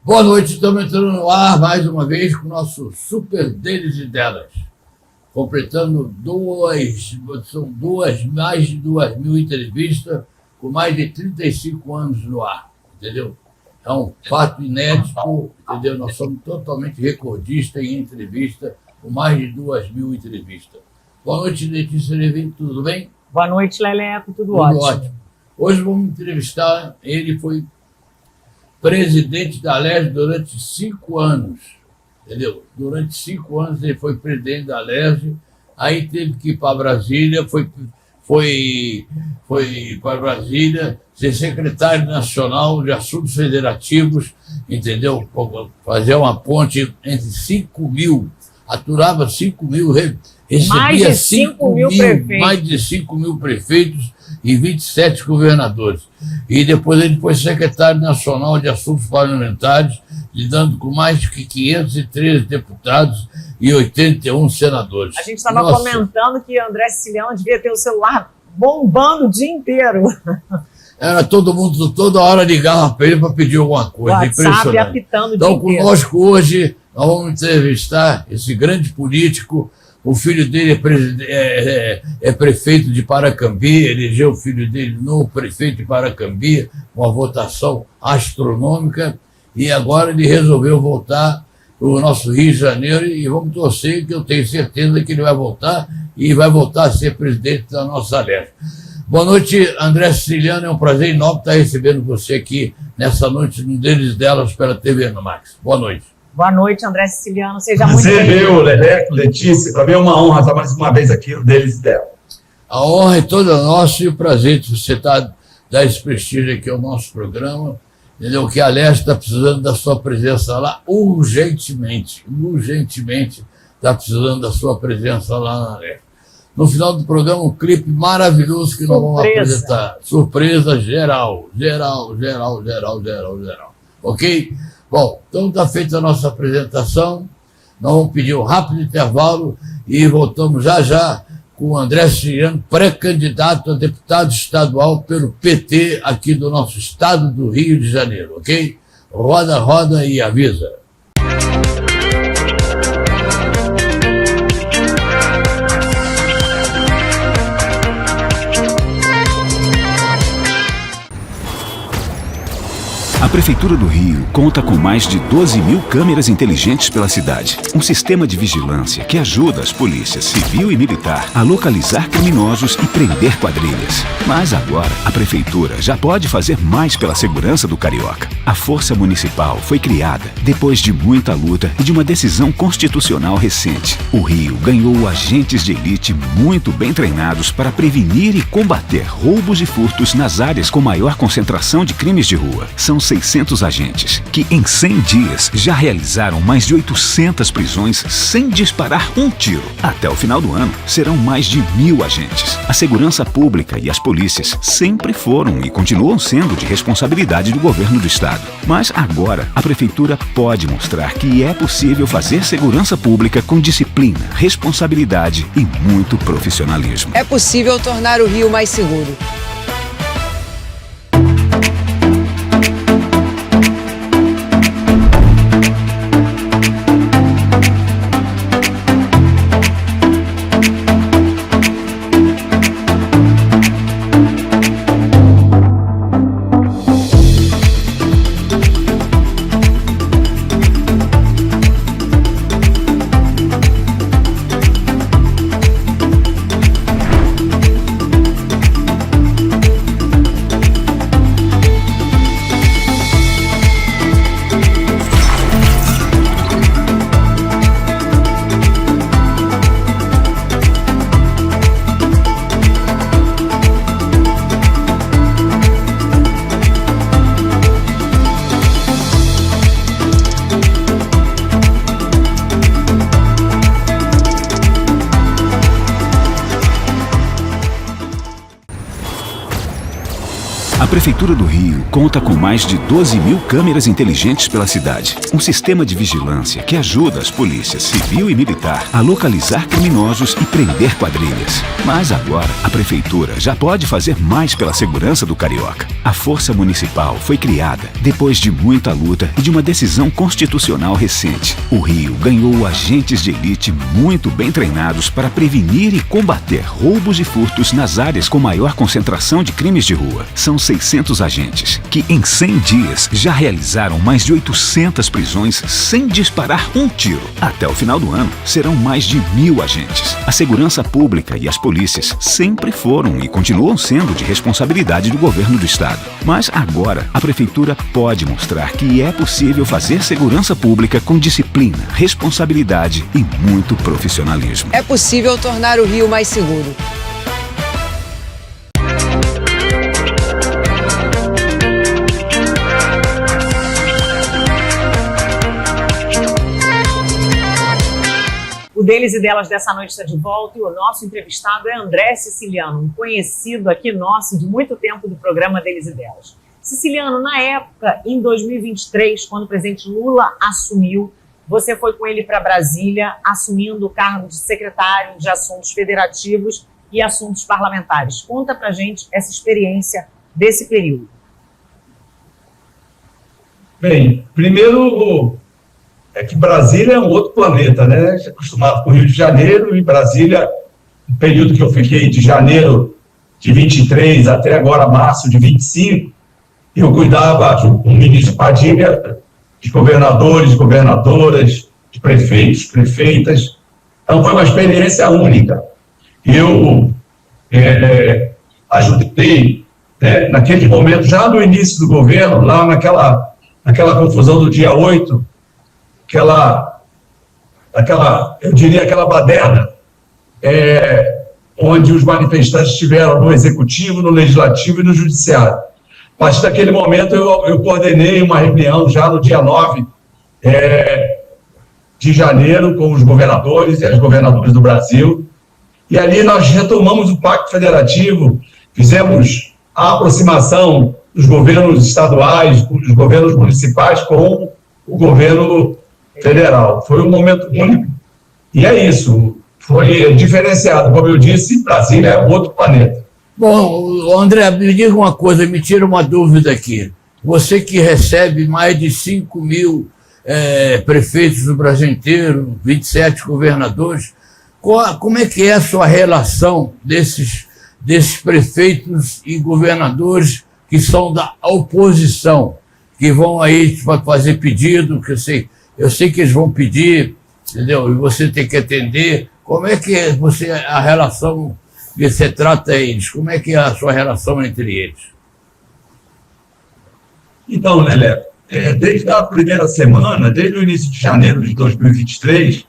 Boa noite, estamos entrando no ar mais uma vez com o nosso Super Deles e Delas, completando mais de 2.000 entrevistas com mais de 35 anos no ar, entendeu? É um fato inédito, entendeu? Nós somos totalmente recordistas em entrevista, com mais de 2.000 entrevistas. Boa noite, Letícia Levin, tudo bem? Boa noite, Leleco, tudo ótimo. Hoje vamos entrevistar, ele foi presidente da Alerj durante 5 anos, entendeu? Durante 5 anos ele foi presidente da Alerj, aí teve que ir para Brasília, foi para Brasília ser secretário nacional de assuntos federativos, entendeu? Fazer uma ponte entre 5 mil, aturava 5 mil, recebia mais de 5 mil prefeitos e 27 governadores. E depois ele foi secretário nacional de assuntos parlamentares, lidando com mais de 513 deputados e 81 senadores. A gente estava comentando que André Siciliano devia ter o celular bombando o dia inteiro. Era todo mundo, toda hora ligava para ele para pedir alguma coisa. WhatsApp impressionante. Apitando o dia Então, inteiro. conosco hoje, nós vamos entrevistar esse grande político. O filho dele é prefeito de Paracambi, elegeu o filho dele novo prefeito de Paracambi, com uma votação astronômica, e agora ele resolveu voltar para o nosso Rio de Janeiro, e vamos torcer, que eu tenho certeza que ele vai voltar, e vai voltar a ser presidente da nossa Alerj. Boa noite, André Siciliano, é um prazer enorme estar recebendo você aqui nessa noite, no Deles e Delas, pela TV no Max. Boa noite. Boa noite, André Siciliano, seja muito bem-vindo. Recebeu, Leleco, Letícia, para mim é uma honra estar mais uma vez aqui no Deles e Delas. A honra é toda nossa e o prazer de você dar esse prestígio aqui ao nosso programa, entendeu? Que a Alerj está precisando da sua presença lá urgentemente está precisando da sua presença lá na Alerj. No final do programa, um clipe maravilhoso que nós vamos apresentar. Surpresa geral. Ok? Bom, então está feita a nossa apresentação. Nós vamos pedir um rápido intervalo e voltamos já com o André Siciliano, pré-candidato a deputado estadual pelo PT aqui do nosso estado do Rio de Janeiro, ok? Roda e avisa. A Prefeitura do Rio conta com mais de 12 mil câmeras inteligentes pela cidade. Um sistema de vigilância que ajuda as polícias civil e militar a localizar criminosos e prender quadrilhas. Mas agora, a Prefeitura já pode fazer mais pela segurança do carioca. A Força Municipal foi criada depois de muita luta e de uma decisão constitucional recente. O Rio ganhou agentes de elite muito bem treinados para prevenir e combater roubos e furtos nas áreas com maior concentração de crimes de rua. São 600 agentes, que em 100 dias já realizaram mais de 800 prisões sem disparar um tiro. Até o final do ano, serão mais de 1.000 agentes. A segurança pública e as polícias sempre foram e continuam sendo de responsabilidade do governo do estado. Mas agora, a Prefeitura pode mostrar que é possível fazer segurança pública com disciplina, responsabilidade e muito profissionalismo. É possível tornar o Rio mais seguro. Prefeitura do Rio conta com mais de 12 mil câmeras inteligentes pela cidade. Um sistema de vigilância que ajuda as polícias civil e militar a localizar criminosos e prender quadrilhas. Mas agora, a Prefeitura já pode fazer mais pela segurança do carioca. A Força Municipal foi criada depois de muita luta e de uma decisão constitucional recente. O Rio ganhou agentes de elite muito bem treinados para prevenir e combater roubos e furtos nas áreas com maior concentração de crimes de rua. São 600 agentes que, em 100 dias, já realizaram mais de 800 prisões sem disparar um tiro. Até o final do ano, serão mais de 1.000 agentes. A segurança pública e as polícias sempre foram e continuam sendo de responsabilidade do governo do estado. Mas agora, a Prefeitura pode mostrar que é possível fazer segurança pública com disciplina, responsabilidade e muito profissionalismo. É possível tornar o Rio mais seguro. O Deles e Delas dessa noite está de volta e o nosso entrevistado é André Siciliano, um conhecido aqui nosso de muito tempo do programa Deles e Delas. Siciliano, na época, em 2023, quando o presidente Lula assumiu, você foi com ele para Brasília, assumindo o cargo de secretário de Assuntos Federativos e Assuntos Parlamentares. Conta pra gente essa experiência desse período. Bem, primeiro é que Brasília é um outro planeta, né? A gente é acostumado com o Rio de Janeiro, e Brasília, no período que eu fiquei de janeiro de 23 até agora março de 25, eu cuidava, junto com o ministro Padilha, de governadores, governadoras, de prefeitos, prefeitas. Então foi uma experiência única. Eu ajudei, naquele momento, já no início do governo, lá naquela confusão do dia 8, eu diria aquela baderna, onde os manifestantes estiveram no Executivo, no Legislativo e no Judiciário. A partir daquele momento, eu coordenei uma reunião já no dia 9 de janeiro com os governadores e as governadoras do Brasil, e ali nós retomamos o Pacto Federativo, fizemos a aproximação dos governos estaduais, dos governos municipais com o governo federal. Foi um momento único. E é isso, foi diferenciado. Como eu disse, Brasília é outro planeta. Bom, André, me diga uma coisa, me tira uma dúvida aqui. Você que recebe mais de 5 mil prefeitos do Brasil inteiro, 27 governadores, como é que é a sua relação desses prefeitos e governadores que são da oposição, que vão aí para fazer pedido, que eu sei que eles vão pedir, entendeu? E você tem que atender. Como é que é a relação que você trata eles? Como é que é a sua relação entre eles? Então, Lelé, desde a primeira semana, desde o início de janeiro de 2023,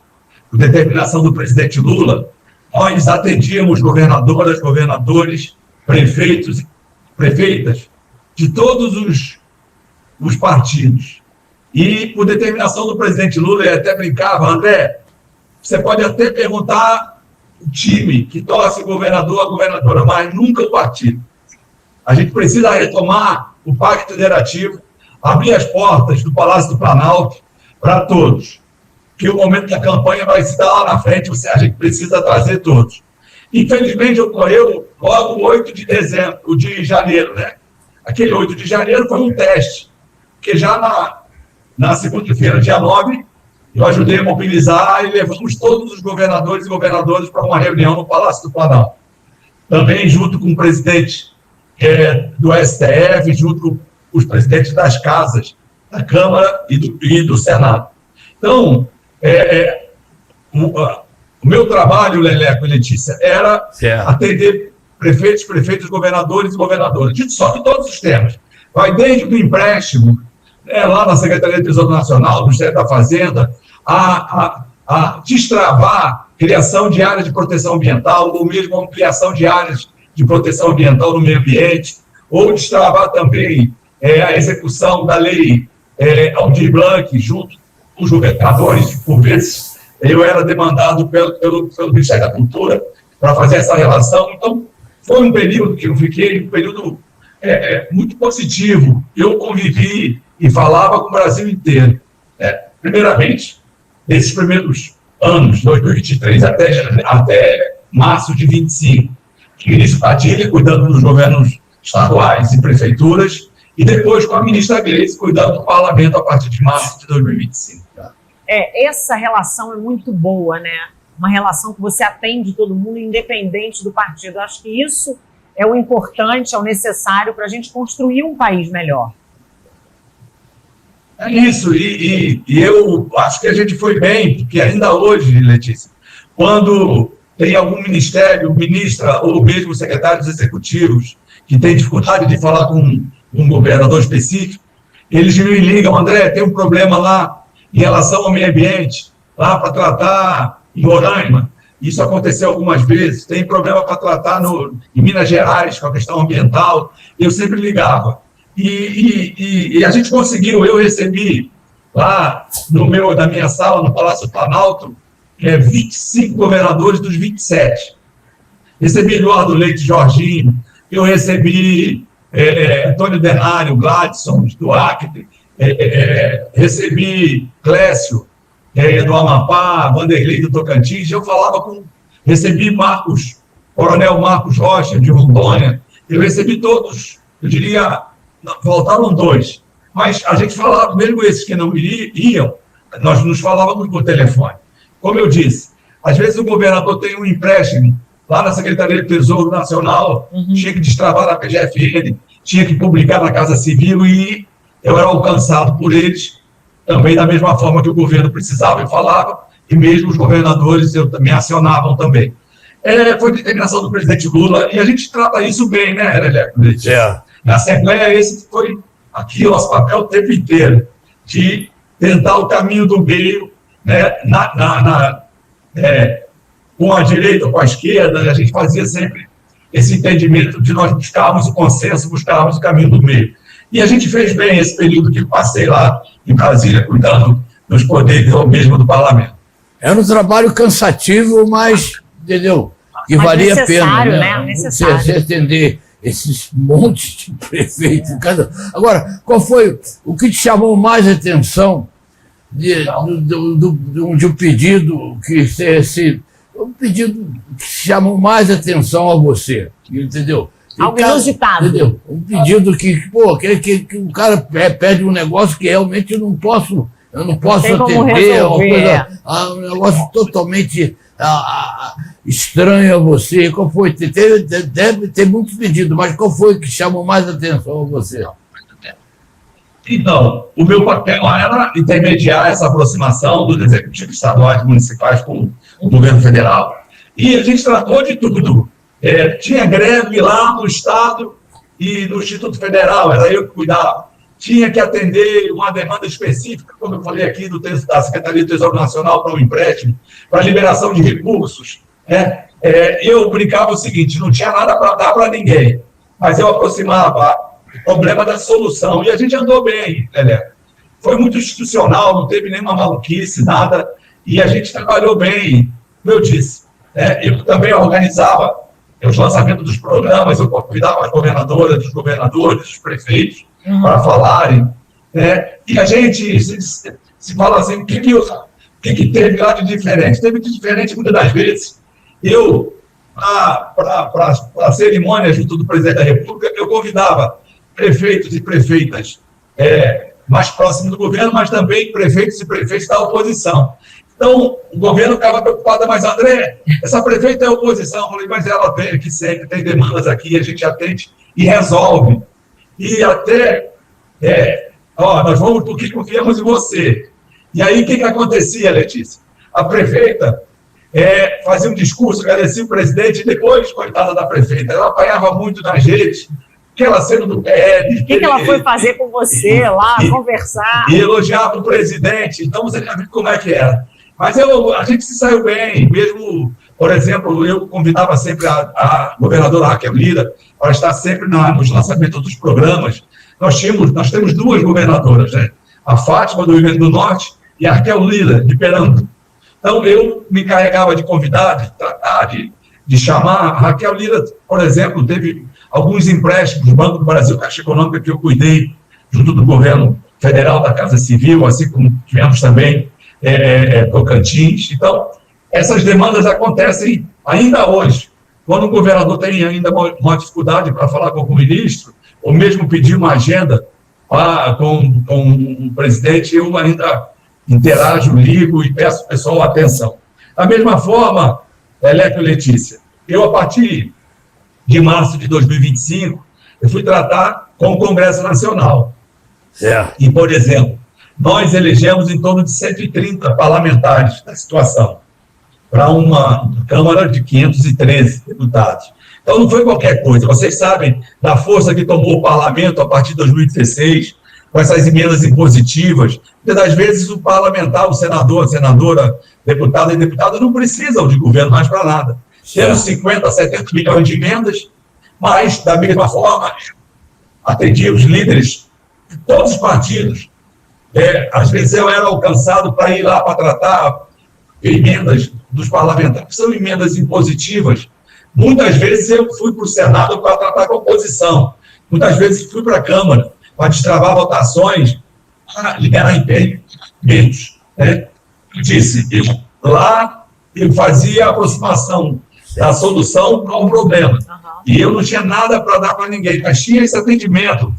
por determinação do presidente Lula, nós atendíamos governadoras, governadores, prefeitos, prefeitas de todos os partidos. E, por determinação do presidente Lula, ele até brincava, André, você pode até perguntar o time que torce governador a governadora, mas nunca o partido. A gente precisa retomar o Pacto Federativo, abrir as portas do Palácio do Planalto para todos. Que o momento da campanha vai se dar lá na frente, a gente precisa trazer todos. Infelizmente, ocorreu logo 8 de janeiro, né? Aquele 8 de janeiro foi um teste, porque já na segunda-feira, dia 9, eu ajudei a mobilizar e levamos todos os governadores e governadoras para uma reunião no Palácio do Planalto. Também junto com o presidente do STF, junto com os presidentes das casas, da Câmara e do Senado. Então, o meu trabalho, Leleco e Letícia, era atender prefeitos, governadores e governadoras, só que todos os temas. Vai desde o empréstimo, lá na Secretaria de Tesouro Nacional, do Ministério da Fazenda, a destravar a criação de áreas de proteção ambiental, ou mesmo a ampliação de áreas de proteção ambiental no meio ambiente, ou destravar também a execução da lei Aldir Blanc, junto com os governadores. Por vezes, eu era demandado pelo Ministério da Cultura para fazer essa relação. Então, foi um período que eu fiquei, um período muito positivo. Eu convivi e falava com o Brasil inteiro. Primeiramente, nesses primeiros anos, 2023 até março de 25, o ministro Padilha cuidando dos governos estaduais e prefeituras, e depois com a ministra Gleice cuidando do parlamento a partir de março de 2025. Essa relação é muito boa, né? Uma relação que você atende todo mundo, independente do partido. Eu acho que isso é o importante, é o necessário para a gente construir um país melhor. É isso, e eu acho que a gente foi bem, porque ainda hoje, Letícia, quando tem algum ministério, ministra ou mesmo secretários executivos que tem dificuldade de falar com um governador específico, eles me ligam, André, tem um problema lá em relação ao meio ambiente, lá para tratar em Roraima. Isso aconteceu algumas vezes, tem problema para tratar em Minas Gerais, com a questão ambiental. Eu sempre ligava. E a gente conseguiu, eu recebi lá na minha sala, no Palácio Planalto, 25 governadores dos 27. Recebi Eduardo Leite Jorginho, eu recebi Antônio Denário, Gladson, do Acre, recebi Clécio, do Amapá, Vanderlei do Tocantins, recebi Coronel Marcos Rocha, de Rondônia, eu recebi todos, eu diria, faltaram 2, mas a gente falava, mesmo esses que não iam, nós nos falávamos por telefone. Como eu disse, às vezes o governador tem um empréstimo lá na Secretaria do Tesouro Nacional, tinha que destravar na PGFN, tinha que publicar na Casa Civil e eu era alcançado por eles, também da mesma forma que o governo precisava e falava, e mesmo os governadores me acionavam também. Foi determinação do presidente Lula, e a gente trata isso bem, né, Leleco? Na Assembleia, esse foi aqui o nosso papel o tempo inteiro, de tentar o caminho do meio, né, com a direita ou com a esquerda, a gente fazia sempre esse entendimento de nós buscarmos o consenso, buscarmos o caminho do meio. E a gente fez bem esse período que passei lá em Brasília, cuidando dos poderes ou mesmo do parlamento. Era um trabalho cansativo, mas, entendeu? Que valia a pena, né? Necessário. Você atender esses montes de prefeitos. Agora, qual foi o que te chamou mais a atenção de um pedido um pedido que chamou mais atenção a você, entendeu? Algo inusitado. Entendeu? Um pedido que o cara pede um negócio que realmente eu não posso atender, um negócio totalmente estranho a você. Qual foi? Deve ter muitos pedidos, mas qual foi que chamou mais atenção a você? Então, o meu papel era intermediar essa aproximação dos executivos estaduais e municipais com o governo federal. E a gente tratou de tudo. Tinha greve lá no Estado e no Instituto Federal, era eu que cuidava. Tinha que atender uma demanda específica, como eu falei aqui, da Secretaria do Tesouro Nacional para o empréstimo, para a liberação de recursos. Eu brincava o seguinte, não tinha nada para dar para ninguém, mas eu aproximava o problema da solução, e a gente andou bem, Leleco. Foi muito institucional, não teve nenhuma maluquice, nada, e a gente trabalhou bem, como eu disse. Eu também organizava os lançamentos dos programas, eu convidava as governadoras, os governadores, os prefeitos, para falarem. E a gente se fala assim, o que teve lá de diferente? Teve de diferente muitas das vezes. Eu, para a cerimônia junto do presidente da República, eu convidava prefeitos e prefeitas mais próximos do governo, mas também prefeitos e prefeitas da oposição. Então, o governo ficava preocupado, mas André, essa prefeita é oposição. Eu falei, mas ela vem aqui sempre, tem demandas aqui, a gente atende e resolve. E até, nós vamos porque confiamos em você. E aí, o que acontecia, Letícia? A prefeita fazia um discurso, agradecia o presidente, e depois, coitada da prefeita, ela apanhava muito nas redes, aquela cena do PL. O que ela foi fazer com você lá, conversar? E elogiava o presidente, então você já viu como é que era. Mas a gente se saiu bem, mesmo, por exemplo, eu convidava sempre a governadora Raquel Lira para estar sempre nos lançamentos dos programas. Nós temos 2 governadoras, né? A Fátima, do Rio Grande do Norte, e a Raquel Lira, de Pernambuco. Então, eu me encarregava de convidar, de tratar, de chamar. A Raquel Lira, por exemplo, teve alguns empréstimos, Banco do Brasil, Caixa Econômica, que eu cuidei junto do governo federal da Casa Civil, assim como tivemos também Tocantins. Então, essas demandas acontecem ainda hoje. Quando o governador tem ainda uma dificuldade para falar com o ministro, ou mesmo pedir uma agenda com o presidente, eu ainda interajo, ligo e peço ao pessoal atenção. Da mesma forma, Leco e Letícia, eu, a partir de março de 2025, eu fui tratar com o Congresso Nacional. E, por exemplo, nós elegemos em torno de 130 parlamentares da situação, para uma Câmara de 513 deputados. Então, não foi qualquer coisa. Vocês sabem da força que tomou o parlamento a partir de 2016, com essas emendas impositivas. Muitas das vezes o parlamentar, o senador, a senadora, deputado e deputada não precisam de governo mais para nada. Temos 50, 70 milhões de emendas, mas, da mesma forma, atendi os líderes de todos os partidos. Às vezes eu era alcançado para ir lá para tratar emendas dos parlamentares, são emendas impositivas. Muitas vezes eu fui para o Senado para tratar com a oposição. Muitas vezes fui para a Câmara para destravar votações, para liberar impedimentos. Eu disse, lá eu fazia a aproximação da solução ao problema. E eu não tinha nada para dar para ninguém, mas tinha esse atendimento,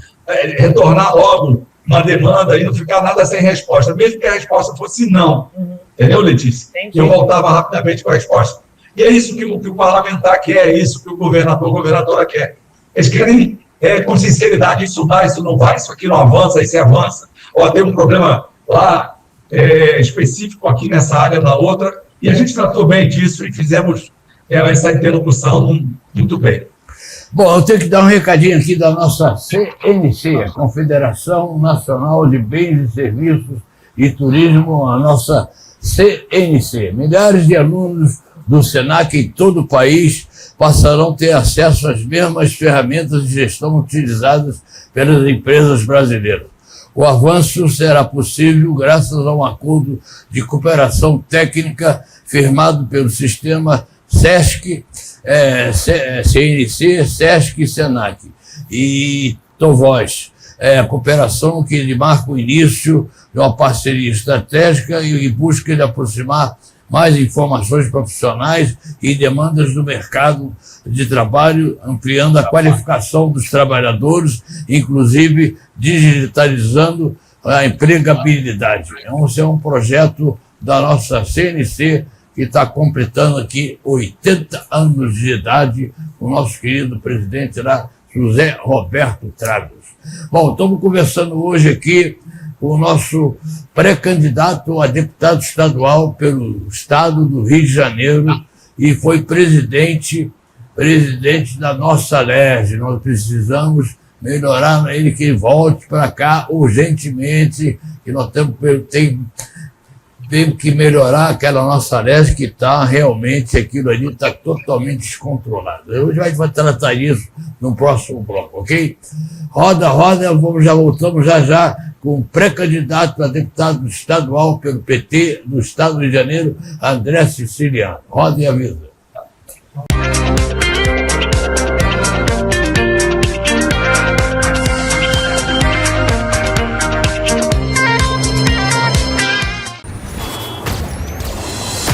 retornar logo uma demanda e não ficar nada sem resposta, mesmo que a resposta fosse não. Entendeu, Letícia? Entendi. Eu voltava rapidamente com a resposta. E é isso que o parlamentar quer, é isso que o governador, a governadora quer. Eles querem, com sinceridade, isso dá, isso não vai, isso aqui não avança, isso avança. Ou tem um problema lá específico aqui nessa área, na outra, e a gente tratou bem disso e fizemos essa interlocução muito bem. Bom, eu tenho que dar um recadinho aqui da nossa CNC, a Confederação Nacional de Bens e Serviços e Turismo, a nossa CNC. Milhares de alunos do SENAC em todo o país passarão a ter acesso às mesmas ferramentas de gestão utilizadas pelas empresas brasileiras. O avanço será possível graças a um acordo de cooperação técnica firmado pelo sistema SESC, CNC, SESC e SENAC e TOVOS. A cooperação que marca o início de uma parceria estratégica e em busca de aproximar mais informações profissionais e demandas do mercado de trabalho, ampliando a qualificação dos trabalhadores, inclusive digitalizando a empregabilidade. Esse é um projeto da nossa CNC, que está completando aqui 80 anos de idade, o nosso querido presidente lá, José Roberto Tragos. Bom, estamos conversando hoje aqui com o nosso pré-candidato a deputado estadual pelo estado do Rio de Janeiro e foi presidente da nossa LERJ. Nós precisamos melhorar ele, que volte para cá urgentemente, que nós temos que melhorar aquela nossa LERJ que está realmente, aquilo ali está totalmente descontrolado. Hoje a gente vai tratar isso no próximo bloco, ok? Roda, já voltamos já com o pré-candidato a deputado estadual pelo PT do estado do Rio de Janeiro, André Siciliano. Roda e avisa.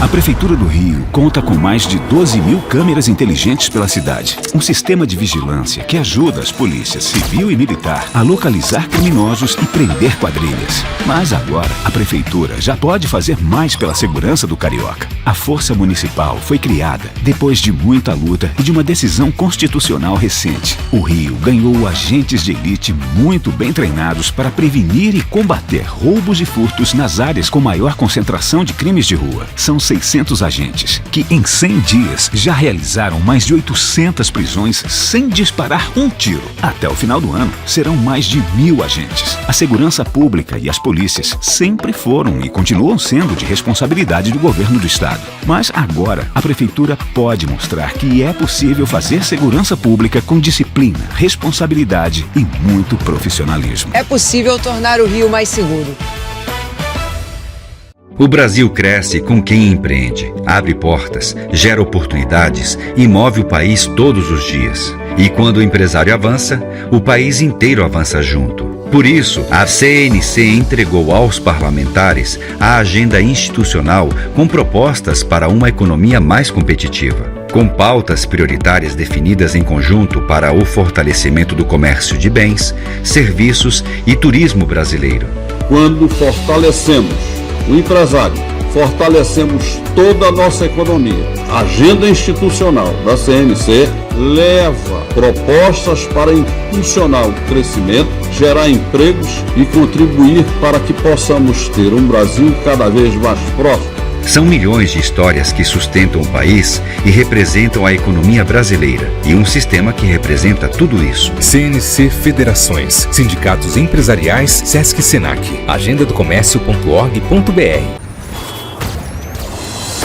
A Prefeitura do Rio conta com mais de 12 mil câmeras inteligentes pela cidade. Um sistema de vigilância que ajuda as polícias civil e militar a localizar criminosos e prender quadrilhas. Mas agora, a Prefeitura já pode fazer mais pela segurança do carioca. A Força Municipal foi criada depois de muita luta e de uma decisão constitucional recente. O Rio ganhou agentes de elite muito bem treinados para prevenir e combater roubos e furtos nas áreas com maior concentração de crimes de rua. São 600 agentes que, em 100 dias, já realizaram mais de 800 prisões sem disparar um tiro. Até o final do ano, serão mais de 1.000 agentes. A segurança pública e as polícias sempre foram e continuam sendo de responsabilidade do governo do estado. Mas agora, a Prefeitura pode mostrar que é possível fazer segurança pública com disciplina, responsabilidade e muito profissionalismo. É possível tornar o Rio mais seguro. O Brasil cresce com quem empreende, abre portas, gera oportunidades e move o país todos os dias. E quando o empresário avança, o país inteiro avança junto. Por isso, a CNC entregou aos parlamentares a agenda institucional com propostas para uma economia mais competitiva, com pautas prioritárias definidas em conjunto para o fortalecimento do comércio de bens, serviços e turismo brasileiro. Quando fortalecemos o empresário, fortalecemos toda a nossa economia. A agenda institucional da CNC leva propostas para impulsionar o crescimento, gerar empregos e contribuir para que possamos ter um Brasil cada vez mais próspero. São milhões de histórias que sustentam o país e representam a economia brasileira, e um sistema que representa tudo isso. CNC Federações, Sindicatos Empresariais, Sesc Senac, agendadocomércio.org.br.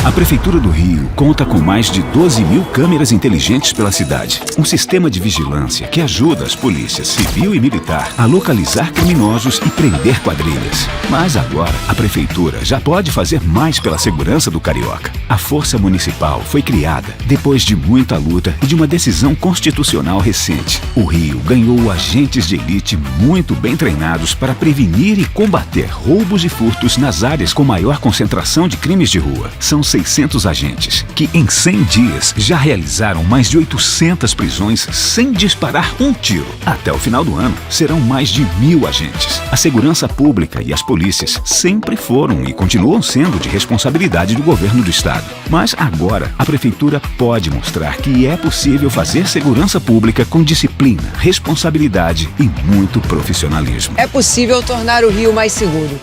A Prefeitura do Rio conta com mais de 12 mil câmeras inteligentes pela cidade. Um sistema de vigilância que ajuda as polícias civil e militar a localizar criminosos e prender quadrilhas. Mas agora, a Prefeitura já pode fazer mais pela segurança do carioca. A Força Municipal foi criada depois de muita luta e de uma decisão constitucional recente. O Rio ganhou agentes de elite muito bem treinados para prevenir e combater roubos e furtos nas áreas com maior concentração de crimes de rua. São 600 agentes, que em 100 dias já realizaram mais de 800 prisões sem disparar um tiro. Até o final do ano, serão mais de 1.000 agentes. A segurança pública e as polícias sempre foram e continuam sendo de responsabilidade do governo do estado. Mas agora, a Prefeitura pode mostrar que é possível fazer segurança pública com disciplina, responsabilidade e muito profissionalismo. É possível tornar o Rio mais seguro.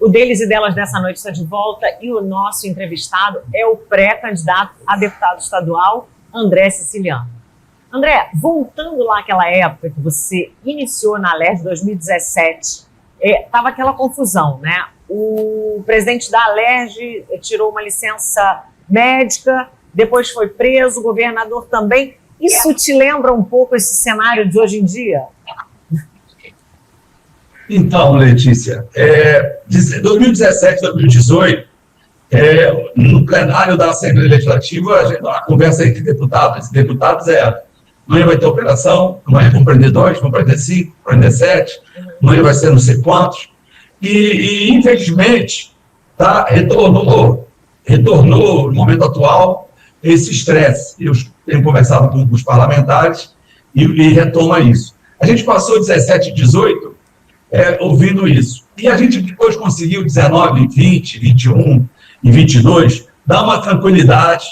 O Deles e Delas dessa noite está de volta e o nosso entrevistado é o pré-candidato a deputado estadual, André Siciliano. André, voltando lá àquela época que você iniciou na Alerj, 2017, estava aquela confusão, né? O presidente da Alerj tirou uma licença médica, depois foi preso, o governador também. Isso te lembra um pouco esse cenário de hoje em dia? Então, Letícia, 2017, 2018, no plenário da Assembleia Legislativa, a conversa entre deputados e deputadas era: amanhã vai ter operação, amanhã vão prender 2, vão prender 5, vão prender 7, amanhã vai ser não sei quantos. E infelizmente, retornou no momento atual esse estresse. Eu tenho conversado com os parlamentares e retoma isso. A gente passou 17 e 18 ouvindo isso. E a gente depois conseguiu 19, 20, 21 e 22 dar uma tranquilidade,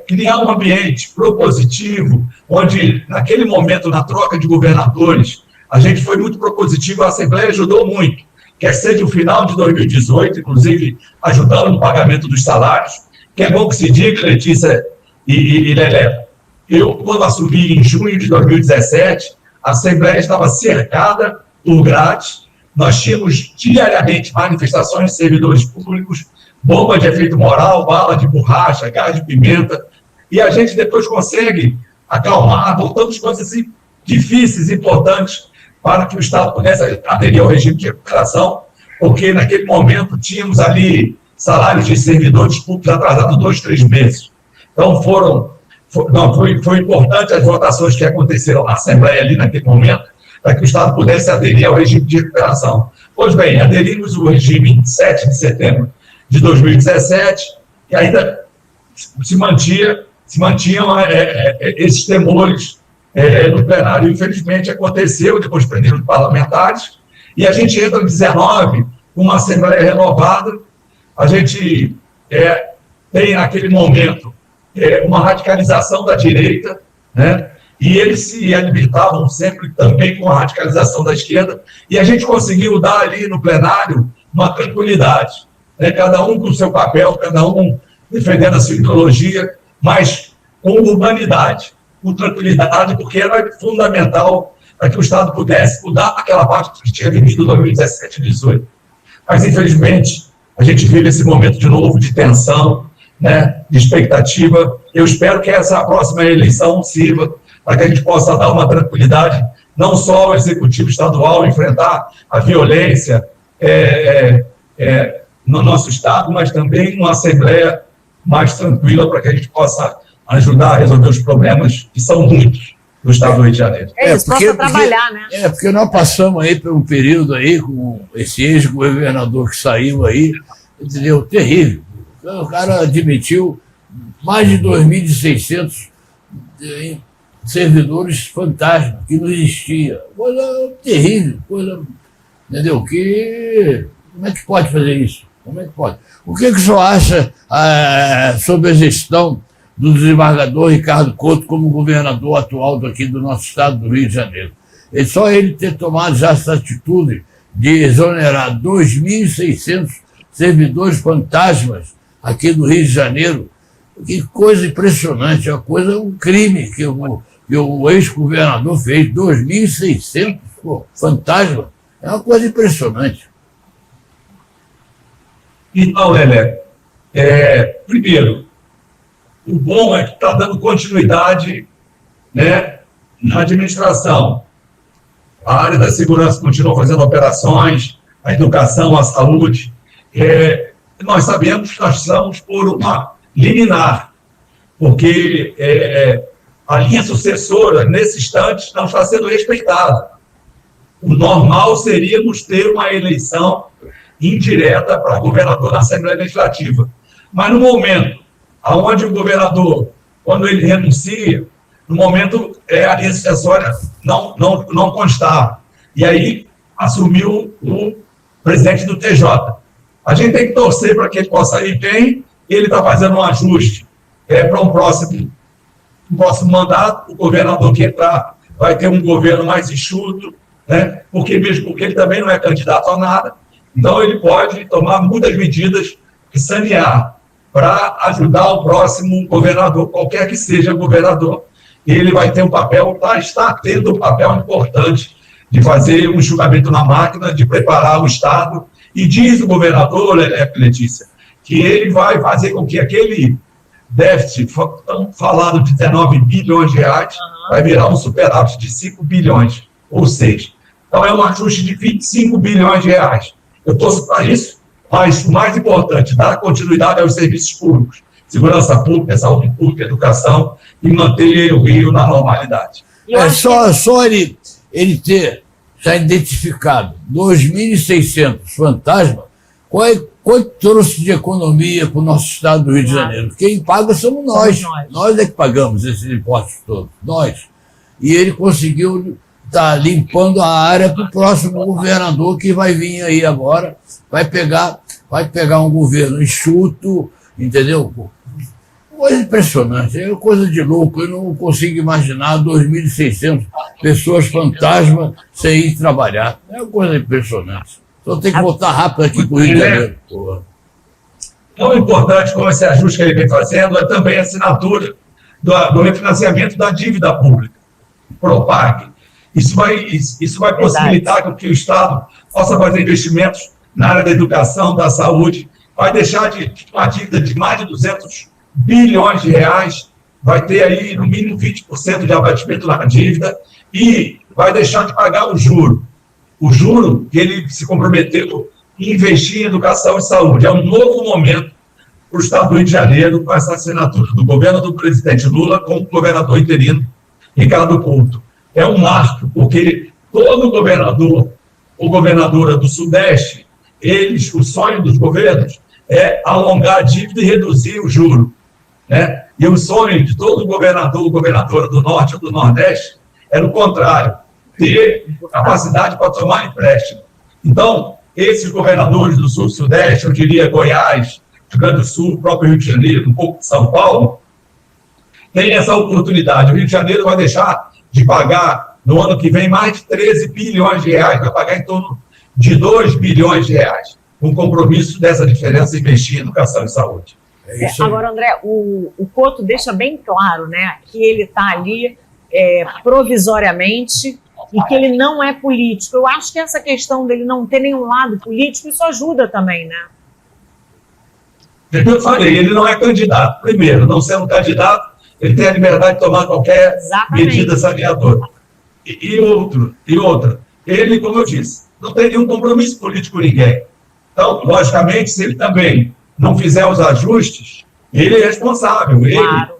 criar um ambiente propositivo, onde naquele momento, na troca de governadores, a gente foi muito propositivo, a Assembleia ajudou muito, quer seja o final de 2018, inclusive ajudando no pagamento dos salários, que é bom que se diga, Letícia e Lelé. Eu, quando assumi em junho de 2017, a Assembleia estava cercada por grades, nós tínhamos diariamente manifestações de servidores públicos, bomba de efeito moral, bala de borracha, gás de pimenta, e a gente depois consegue acalmar, voltamos coisas difíceis, importantes, para que o Estado pudesse aderir ao regime de recuperação, porque naquele momento tínhamos ali salários de servidores públicos atrasados 2, 3 meses. Então foi importante as votações que aconteceram na Assembleia ali naquele momento, para que o Estado pudesse aderir ao regime de recuperação. Pois bem, aderimos ao regime em 7 de setembro de 2017, e ainda se mantinham esses temores no plenário. Infelizmente, aconteceu, depois prenderam os parlamentares, e a gente entra em 19, com uma Assembleia renovada. A gente tem, naquele momento, uma radicalização da direita, né? E eles se alimentavam sempre também com a radicalização da esquerda, e a gente conseguiu dar ali no plenário uma tranquilidade, né? Cada um com o seu papel, cada um defendendo a sua ideologia, mas com humanidade, com tranquilidade, porque era fundamental para que o Estado pudesse mudar aquela parte que tinha vivido em 2017 e 2018. Mas, infelizmente, a gente vive esse momento de novo de tensão, né? De expectativa. Eu espero que essa próxima eleição sirva para que a gente possa dar uma tranquilidade não só o executivo estadual enfrentar a violência no nosso estado, mas também uma assembleia mais tranquila para que a gente possa ajudar a resolver os problemas, que são muitos, do estado do Rio de Janeiro. Possa trabalhar, né? Porque nós passamos aí por um período aí com esse ex-governador que saiu aí, entendeu? Terrível. O cara admitiu mais de 2.600 servidores fantasma, que não existia. Coisa terrível, coisa, entendeu? Como é que pode fazer isso? Como é que pode? O que o senhor acha sobre a gestão do desembargador Ricardo Couto como governador atual daqui do nosso estado do Rio de Janeiro? Só ele ter tomado já essa atitude de exonerar 2.600 servidores fantasmas aqui do Rio de Janeiro, que coisa impressionante, um crime que o ex-governador fez, 2.600 fantasmas, é uma coisa impressionante. Então, Lelé, primeiro, o bom é que está dando continuidade, né, na administração. A área da segurança continua fazendo operações, a educação, a saúde. Nós sabemos que nós estamos por uma liminar, porque a linha sucessora, nesse instante, não está sendo respeitada. O normal seríamos ter uma eleição indireta para governador na Assembleia Legislativa. Mas no momento onde o governador, quando ele renuncia, no momento a linha sucessória não constava. E aí assumiu o presidente do TJ. A gente tem que torcer para que ele possa ir bem, e ele está fazendo um ajuste para um próximo mandato. O governador que entrar vai ter um governo mais enxuto, né? Porque ele também não é candidato a nada. Então, ele pode tomar muitas medidas e sanear para ajudar o próximo governador, qualquer que seja o governador. Ele vai ter um papel, está tendo um papel importante de fazer um julgamento na máquina, de preparar o Estado. E diz o governador, Letícia, que ele vai fazer com que aquele déficit, falado de 19 bilhões de reais, vai virar um superávit de 5 bilhões, ou seja, então é um ajuste de 25 bilhões de reais. Eu torço para isso, mas o mais importante, dar continuidade aos serviços públicos, segurança pública, saúde pública, educação, e manter o Rio na normalidade. Só ele ter já identificado 2.600 fantasmas, quanto trouxe de economia para o nosso estado do Rio de Janeiro? Quem paga somos nós. Nós é que pagamos esses impostos todos, nós. E ele conseguiu estar limpando a área para o próximo governador que vai vir aí agora, vai pegar um governo enxuto, entendeu? Coisa impressionante, é coisa de louco. Eu não consigo imaginar 2.600 pessoas fantasma sem ir trabalhar. É uma coisa impressionante. Então tem que voltar rápido aqui para o Rio de Janeiro. Tão importante como esse ajuste que ele vem fazendo é também a assinatura do refinanciamento da dívida pública, Propag. Isso vai possibilitar que o Estado possa fazer investimentos na área da educação, da saúde, vai deixar de uma dívida de mais de 200 bilhões de reais, vai ter aí no mínimo 20% de abatimento na dívida e vai deixar de pagar o juro. O juro que ele se comprometeu em investir em educação e saúde. É um novo momento para o Estado do Rio de Janeiro, com essa assinatura do governo do presidente Lula com o governador interino Ricardo Couto. É um marco, porque todo governador ou governadora do Sudeste, o sonho dos governos é alongar a dívida e reduzir o juro, né? E o sonho de todo governador ou governadora do Norte ou do Nordeste é o contrário, ter capacidade para tomar empréstimo. Então, esses governadores do Sul e Sudeste, eu diria Goiás, Rio Grande do Sul, o próprio Rio de Janeiro, um pouco de São Paulo, tem essa oportunidade. O Rio de Janeiro vai deixar de pagar, no ano que vem, mais de 13 bilhões de reais, vai pagar em torno de 2 bilhões de reais, com compromisso dessa diferença investir em educação e saúde. Agora, André, o Couto deixa bem claro, né, que ele está ali provisoriamente e que ele não é político. Eu acho que essa questão dele não ter nenhum lado político, isso ajuda também, né? Eu falei, ele não é candidato. Primeiro, não sendo candidato, ele tem a liberdade de tomar qualquer medida saneadora. e outra. Ele, como eu disse, não tem nenhum compromisso político com ninguém. Então, logicamente, se ele também não fizer os ajustes, ele é responsável. Claro.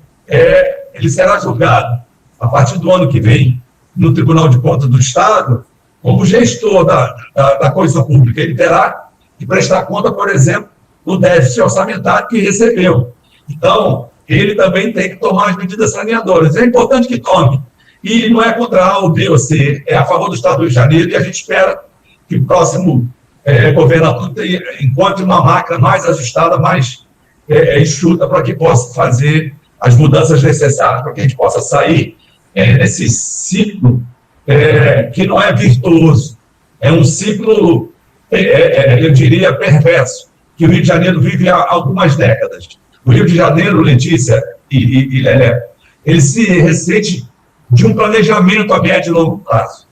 Ele será julgado a partir do ano que vem no Tribunal de Contas do Estado como gestor da coisa pública. Ele terá que prestar conta, por exemplo, do déficit orçamentário que recebeu. Então, ele também tem que tomar as medidas saneadoras. É importante que tome. E não é contra A ou B ou C, é a favor do Estado do Rio de Janeiro, e a gente espera que o próximo governador encontre uma máquina mais ajustada, mais enxuta, para que possa fazer as mudanças necessárias, para que a gente possa sair desse ciclo que não é virtuoso. É um ciclo, eu diria, perverso, que o Rio de Janeiro vive há algumas décadas. O Rio de Janeiro, Letícia e Lelé, ele se ressente de um planejamento a médio e longo prazo.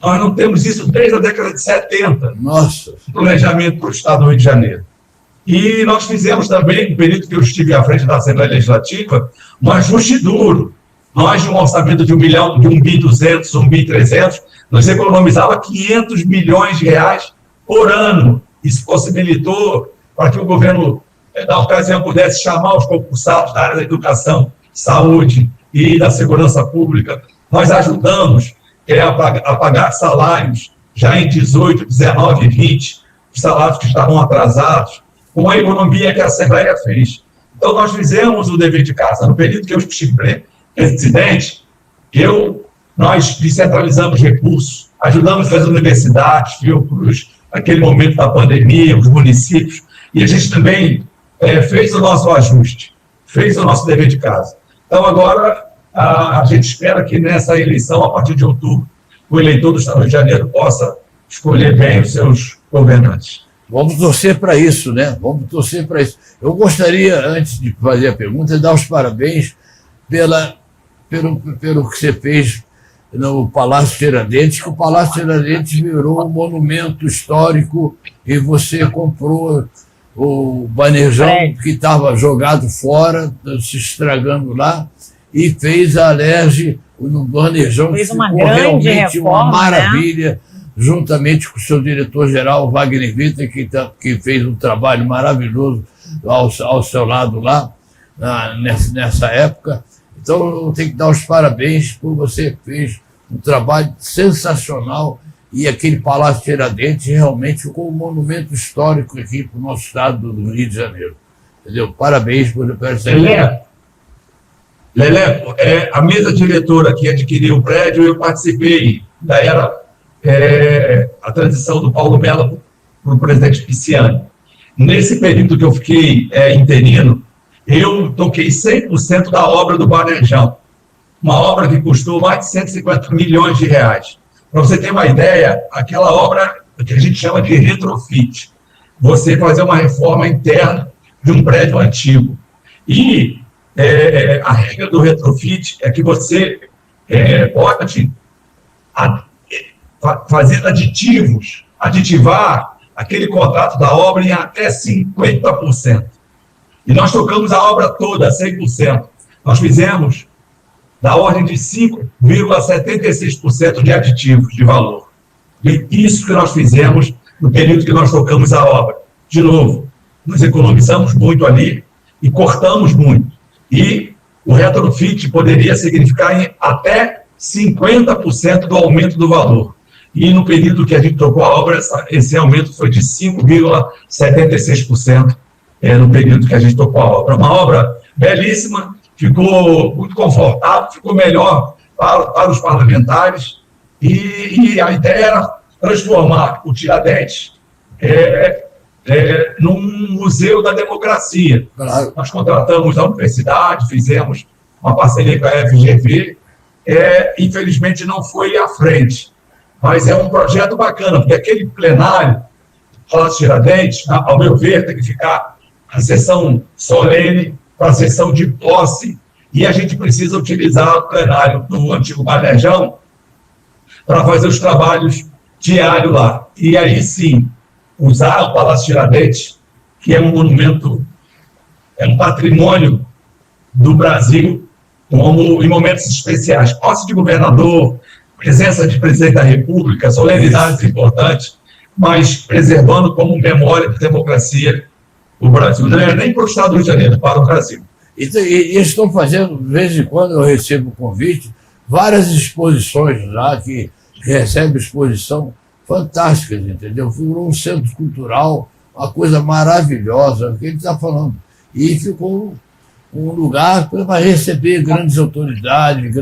Nós não temos isso desde a década de 70. Nossa! Planejamento para o Estado do Rio de Janeiro. E nós fizemos também, no período que eu estive à frente da Assembleia Legislativa, um ajuste duro. Nós, de um orçamento de 1 bilhão, de 1 bi 200, 1 bi 300, nós economizava 500 milhões de reais por ano. Isso possibilitou para que o governo, na ocasião, pudesse chamar os concursados da área da educação, saúde e da segurança pública. Nós ajudamos a pagar salários já em 18, 19 e 20, os salários que estavam atrasados, com a economia que a Assembleia fez. Então, nós fizemos o dever de casa. No período que eu estive presidente, nós descentralizamos recursos, ajudamos as universidades, Fiocruz, naquele momento da pandemia, os municípios, e a gente também fez o nosso ajuste, fez o nosso dever de casa. Então, agora, a gente espera que nessa eleição, a partir de outubro, o eleitor do Estado do Rio de Janeiro possa escolher bem os seus governantes. Vamos torcer para isso, né? Vamos torcer para isso. Eu gostaria, antes de fazer a pergunta, de dar os parabéns pelo que você fez no Palácio Tiradentes, que o Palácio Tiradentes virou um monumento histórico e você comprou o banejão que estava jogado fora, se estragando lá, e fez a Alerj no banejão, que ficou realmente uma maravilha, né? Juntamente com o seu diretor-geral, Wagner Vitta, que fez um trabalho maravilhoso ao seu lado lá, nessa época. Então, eu tenho que dar os parabéns por você que fez um trabalho sensacional, e aquele Palácio Tiradentes realmente ficou um monumento histórico aqui para o nosso estado do Rio de Janeiro. Entendeu? Parabéns por essa ideia. Lelé, a mesa diretora que adquiriu o prédio, eu participei a transição do Paulo Mello para o presidente Pisciani. Nesse período que eu fiquei interino, eu toquei 100% da obra do Banejão, uma obra que custou mais de 150 milhões de reais. Para você ter uma ideia, aquela obra que a gente chama de retrofit, você fazer uma reforma interna de um prédio antigo. E a regra do retrofit é que você pode fazer aditivar aquele contrato da obra em até 50%. E nós tocamos a obra toda, 100%. Nós fizemos da ordem de 5,76% de aditivos de valor. E isso que nós fizemos no período que nós tocamos a obra. De novo, nós economizamos muito ali e cortamos muito. E o retrofit poderia significar até 50% do aumento do valor. E no período que a gente tocou a obra, esse aumento foi de 5,76% no período que a gente tocou a obra. Uma obra belíssima, ficou muito confortável, ficou melhor para os parlamentares, e a ideia era transformar o Tiradentes num museu da democracia. Claro. Nós contratamos a universidade, fizemos uma parceria com a FGV, infelizmente não foi à frente, mas é um projeto bacana, porque aquele plenário, Palácio Tiradentes, ao meu ver, tem que ficar a sessão solene para a sessão de posse, e a gente precisa utilizar o plenário do antigo Banejão para fazer os trabalhos diários lá. E aí sim, usar o Palácio Tiradentes, que é um monumento, é um patrimônio do Brasil, como em momentos especiais, posse de governador, presença de presidente da República, solenidades importantes, mas preservando como memória de democracia o Brasil. Não é nem para o Estado do Rio de Janeiro, para o Brasil. E estão fazendo, de vez em quando eu recebo convite, várias exposições lá que recebem exposição fantásticas, entendeu? Virou um centro cultural, uma coisa maravilhosa, o que ele está falando. E ficou um lugar para receber grandes autoridades,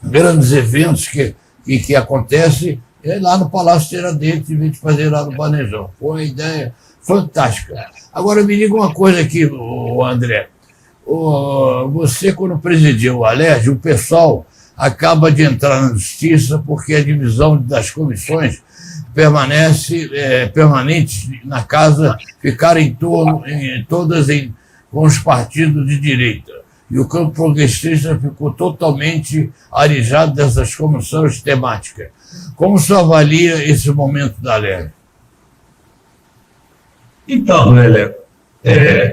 grandes eventos que acontecem lá no Palácio Tiradentes, em vez de fazer lá no Banejão. Foi uma ideia fantástica. Agora, me diga uma coisa aqui, André. Você, quando presidiu o Alerj, o pessoal acaba de entrar na justiça porque a divisão das comissões permanentes na casa ficaram todas com os partidos de direita. E o campo progressista ficou totalmente alijado dessas comissões temáticas. Como você avalia esse momento da Alerj? Então, Lelé,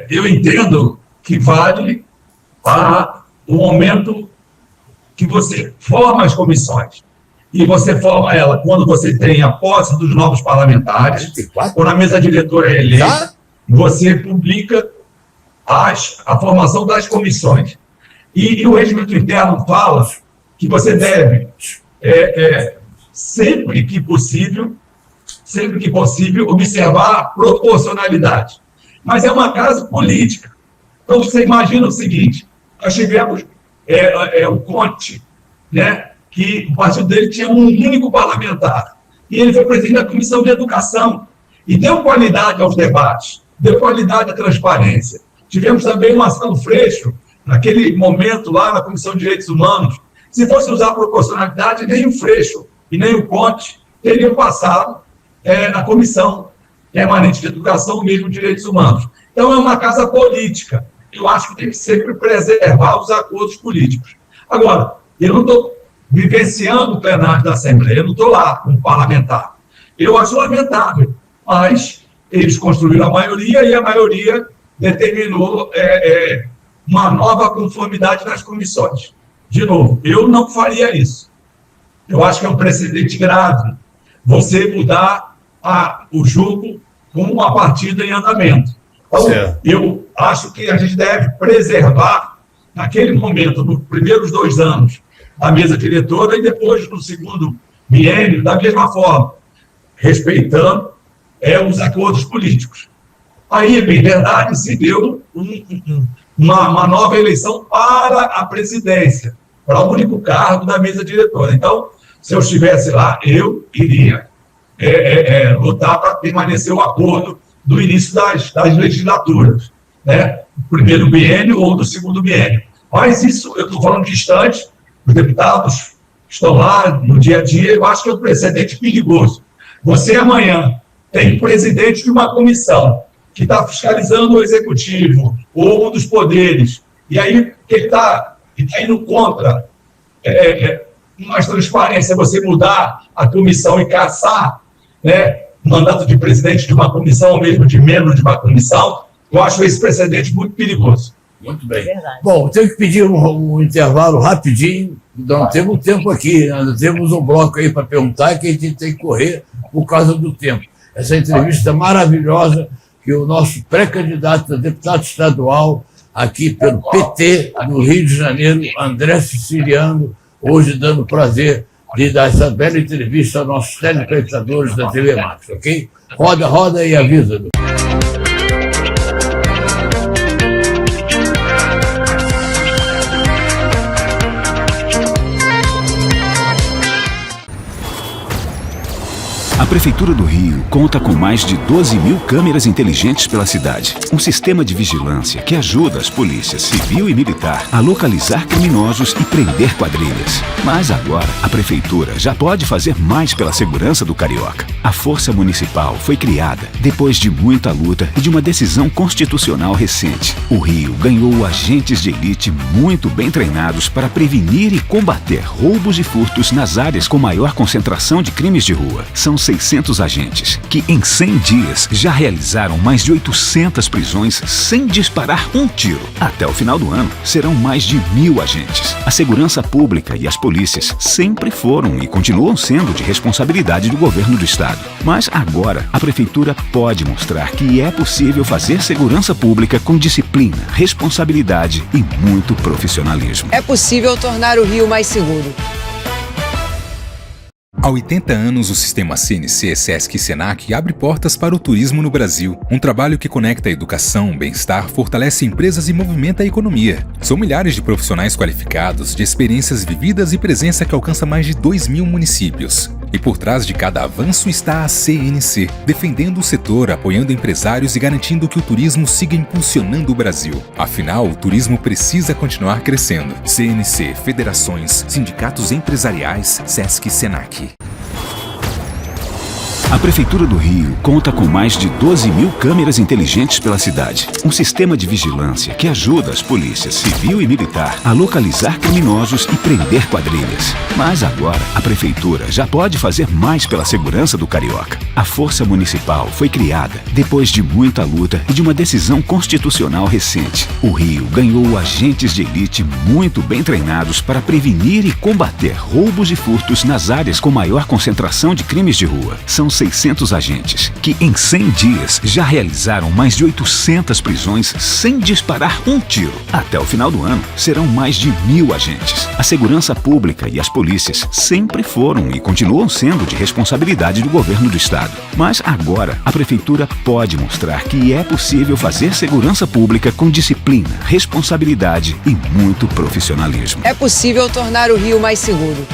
eu entendo que vale para o momento que você forma as comissões. E você forma ela quando você tem a posse dos novos parlamentares, 44? Quando a mesa diretora é eleita, você publica a formação das comissões. E o regimento interno fala que você deve, sempre que possível, observar a proporcionalidade. Mas é uma casa política. Então, você imagina o seguinte, nós tivemos o Conte, né, que o partido dele tinha um único parlamentar, e ele foi presidente da Comissão de Educação, e deu qualidade aos debates, deu qualidade à transparência. Tivemos também o Marcelo Freixo, naquele momento lá na Comissão de Direitos Humanos. Se fosse usar a proporcionalidade, nem o Freixo e nem o Conte teriam passado na Comissão Permanente de Educação, mesmo Direitos Humanos. Então, é uma casa política. Eu acho que tem que sempre preservar os acordos políticos. Agora, eu não estou vivenciando o plenário da Assembleia, eu não estou lá como parlamentar. Eu acho lamentável, mas eles construíram a maioria e a maioria determinou uma nova conformidade nas comissões. De novo, eu não faria isso. Eu acho que é um precedente grave você mudar o jogo com uma partida em andamento. Então, eu acho que a gente deve preservar, naquele momento, nos primeiros 2 anos, a mesa diretora e depois, no segundo biênio, da mesma forma, respeitando os acordos políticos. Aí, em verdade, se deu uma nova eleição para a presidência, para o único cargo da mesa diretora. Então, se eu estivesse lá, eu iria lutar para permanecer o acordo do início das legislaturas, né? Do primeiro biênio ou do segundo biênio. Mas isso, eu estou falando distante, os deputados estão lá no dia a dia, eu acho que é um precedente perigoso. Você amanhã tem um presidente de uma comissão que está fiscalizando o executivo ou um dos poderes, e aí ele está indo contra mais transparência, você mudar a comissão e caçar, né, o mandato de presidente de uma comissão, ou mesmo de membro de uma comissão. Eu acho esse precedente muito perigoso. Muito bem. Bom, tenho que pedir um intervalo rapidinho, não temos tempo aqui, nós temos um bloco aí para perguntar que a gente tem que correr por causa do tempo. Essa entrevista maravilhosa que o nosso pré-candidato a deputado estadual aqui pelo PT no Rio de Janeiro, André Siciliano, hoje dando o prazer de dar essa bela entrevista aos nossos telespectadores da TV Max, ok? Roda e avisa. A Prefeitura do Rio conta com mais de 12 mil câmeras inteligentes pela cidade. Um sistema de vigilância que ajuda as polícias civil e militar a localizar criminosos e prender quadrilhas. Mas agora, a Prefeitura já pode fazer mais pela segurança do carioca. A Força Municipal foi criada depois de muita luta e de uma decisão constitucional recente. O Rio ganhou agentes de elite muito bem treinados para prevenir e combater roubos e furtos nas áreas com maior concentração de crimes de rua. São 600 600 agentes, que em 100 dias já realizaram mais de 800 prisões sem disparar um tiro. Até o final do ano, serão mais de 1.000 agentes. A segurança pública e as polícias sempre foram e continuam sendo de responsabilidade do governo do estado. Mas agora, a prefeitura pode mostrar que é possível fazer segurança pública com disciplina, responsabilidade e muito profissionalismo. É possível tornar o Rio mais seguro. Há 80 anos, o sistema CNC, SESC e SENAC abre portas para o turismo no Brasil. Um trabalho que conecta a educação, bem-estar, fortalece empresas e movimenta a economia. São milhares de profissionais qualificados, de experiências vividas e presença que alcança mais de 2.000 municípios. E por trás de cada avanço está a CNC, defendendo o setor, apoiando empresários e garantindo que o turismo siga impulsionando o Brasil. Afinal, o turismo precisa continuar crescendo. CNC, federações, sindicatos empresariais, SESC e SENAC. A Prefeitura do Rio conta com mais de 12.000 câmeras inteligentes pela cidade. Um sistema de vigilância que ajuda as polícias civil e militar a localizar criminosos e prender quadrilhas. Mas agora, a Prefeitura já pode fazer mais pela segurança do carioca. A Força Municipal foi criada depois de muita luta e de uma decisão constitucional recente. O Rio ganhou agentes de elite muito bem treinados para prevenir e combater roubos e furtos nas áreas com maior concentração de crimes de rua. São 600 agentes, que em 100 dias já realizaram mais de 800 prisões sem disparar um tiro. Até o final do ano, serão mais de 1.000 agentes. A segurança pública e as polícias sempre foram e continuam sendo de responsabilidade do governo do estado. Mas agora, a prefeitura pode mostrar que é possível fazer segurança pública com disciplina, responsabilidade e muito profissionalismo. É possível tornar o Rio mais seguro.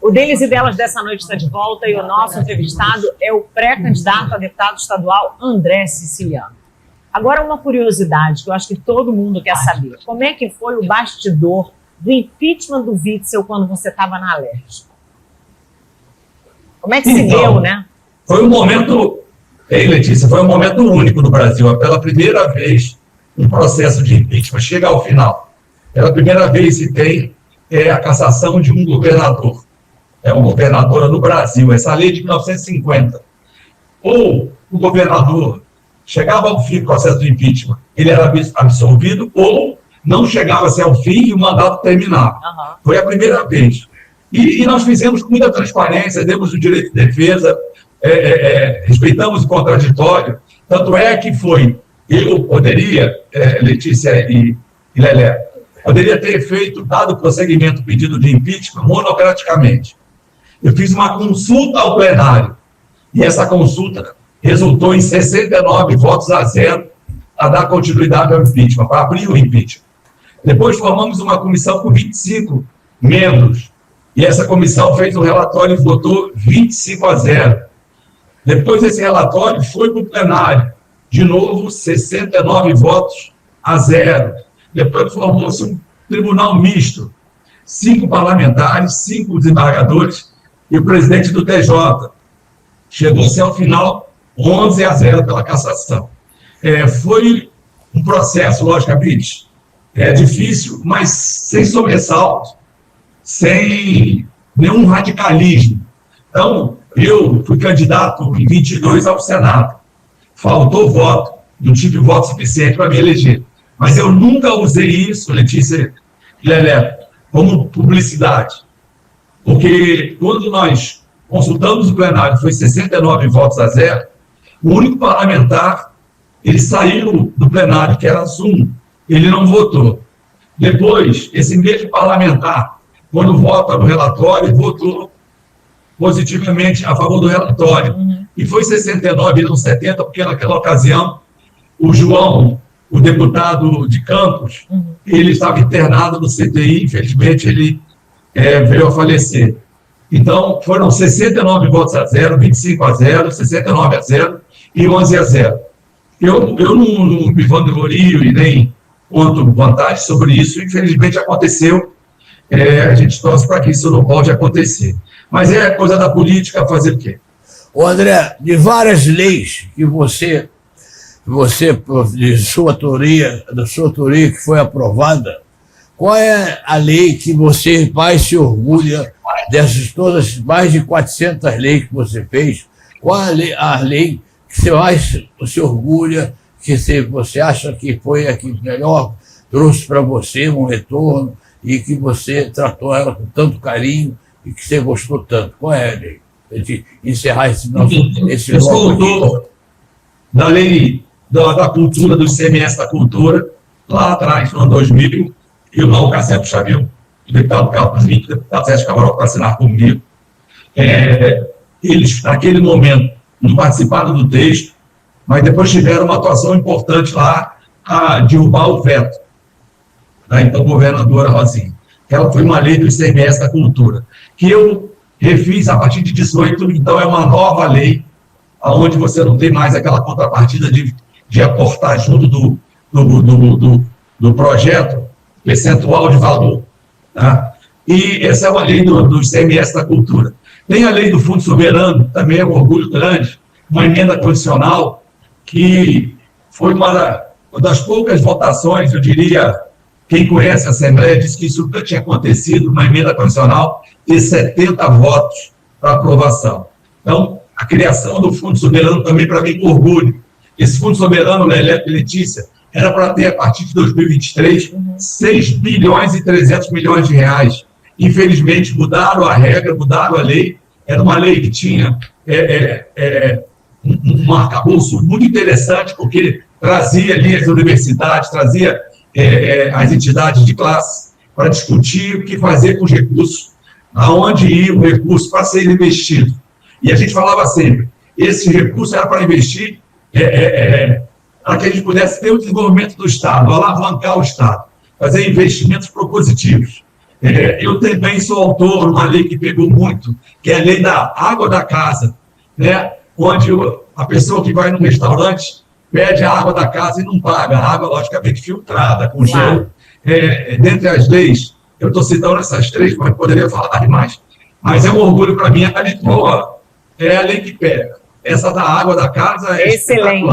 O Deles e Delas dessa noite está de volta e o nosso entrevistado é o pré-candidato a deputado estadual André Siciliano. Agora, uma curiosidade que eu acho que todo mundo quer saber. Como é que foi o bastidor do impeachment do Witzel quando você estava na Alerj? Como é que se deu, né? Foi um momento, Letícia, foi um momento único no Brasil. Pela primeira vez, um processo de impeachment chega ao final. Pela primeira vez se tem a cassação de um governador. É uma governadora no Brasil, essa lei de 1950. Ou o governador chegava ao fim do processo de impeachment, ele era absolvido, ou não chegava-se ao fim e o mandato terminava. Uhum. Foi a primeira vez. E nós fizemos com muita transparência, demos o direito de defesa, respeitamos o contraditório. Tanto é que eu poderia, Letícia e Lelé, poderia ter dado prosseguimento ao pedido de impeachment monocraticamente. Eu fiz uma consulta ao plenário, e essa consulta resultou em 69 votos a 0 a dar continuidade ao impeachment, para abrir o impeachment. Depois formamos uma comissão com 25 membros, e essa comissão fez um relatório e votou 25 a 0. Depois esse relatório foi para o plenário, de novo 69 votos a 0. Depois formou-se um tribunal misto, 5 parlamentares, 5 desembargadores e o presidente do TJ. Chegou-se ao final 11 a 0 pela cassação. Foi um processo, logicamente, difícil, mas sem sobressalto, sem nenhum radicalismo. Então, eu fui candidato em 22 ao Senado. Faltou voto, não tive voto suficiente para me eleger. Mas eu nunca usei isso, Letícia e Lelé, como publicidade. Porque quando nós consultamos o plenário, foi 69 votos a 0, o único parlamentar, ele saiu do plenário, que era Zoom, ele não votou. Depois, esse mesmo parlamentar, quando vota no relatório, votou positivamente a favor do relatório. E foi 69 e não 70, porque naquela ocasião, o João, o deputado de Campos, ele estava internado no CTI, infelizmente ele veio a falecer. Então, foram 69 votos a 0, 25 a 0, 69 a 0 e 11 a 0. Eu não me vanglorio e nem conto vantagem sobre isso, infelizmente aconteceu, a gente torce para que isso não pode acontecer. Mas é coisa da política, fazer o quê? Ô André, de várias leis que você você, de sua autoria, da sua autoria que foi aprovada, qual é a lei que você mais se orgulha dessas todas mais de 400 leis que você fez? Qual a lei que você mais se orgulha, que você acha que foi a que melhor trouxe para você um retorno e que você tratou ela com tanto carinho e que você gostou tanto? Qual é a lei? Para gente encerrar esse nosso... Eu sou autor da lei da cultura, do ICMS da cultura, lá atrás, no ano 2000, e o Lauro Cassete Xavier, o deputado Carlos Vinto, o deputado Sérgio Cabral, para assinar comigo. Eles, naquele momento, não participaram do texto, mas depois tiveram uma atuação importante lá a derrubar o veto da então governadora Rosinha. Ela foi uma lei do ICMS da cultura, que eu refiz a partir de 18, então é uma nova lei, onde você não tem mais aquela contrapartida de aportar junto do projeto percentual de valor. Tá? E essa é uma lei do ICMS da cultura. Tem a lei do Fundo Soberano, também é um orgulho grande, uma emenda condicional, que foi uma das poucas votações, eu diria, quem conhece a Assembleia diz que isso nunca tinha acontecido, uma emenda condicional, ter 70 votos para aprovação. Então, a criação do Fundo Soberano também, para mim, com orgulho. Esse Fundo Soberano, Letícia, era para ter, a partir de 2023, 6 bilhões e 300 milhões de reais. Infelizmente, mudaram a regra, mudaram a lei. Era uma lei que tinha um arcabouço muito interessante, porque trazia ali as universidades, trazia as entidades de classe para discutir o que fazer com os recursos, aonde ia o recurso para ser investido. E a gente falava sempre, esse recurso era para investir para que a gente pudesse ter o desenvolvimento do Estado, alavancar o Estado, fazer investimentos propositivos. Eu também sou autor de uma lei que pegou muito, que é a lei da água da casa, né? Onde a pessoa que vai num restaurante pede a água da casa e não paga, a água, logicamente, filtrada, com gelo. Dentre as leis, eu estou citando essas três, mas poderia falar mais. Mas é um orgulho para mim, a lei boa é a lei que pega. Essa da água da casa é excelente,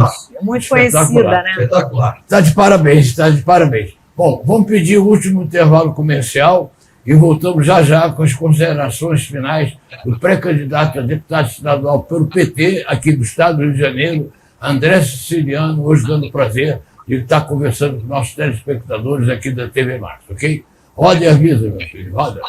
muito conhecida, né? Espetacular. Está de parabéns, está de parabéns. Bom, vamos pedir o último intervalo comercial e voltamos já com as considerações finais do pré-candidato a deputado estadual pelo PT, aqui do Estado do Rio de Janeiro, André Siciliano, hoje dando o prazer de estar conversando com nossos telespectadores aqui da TV Marte, ok? Roda e avisa, meu filho, roda.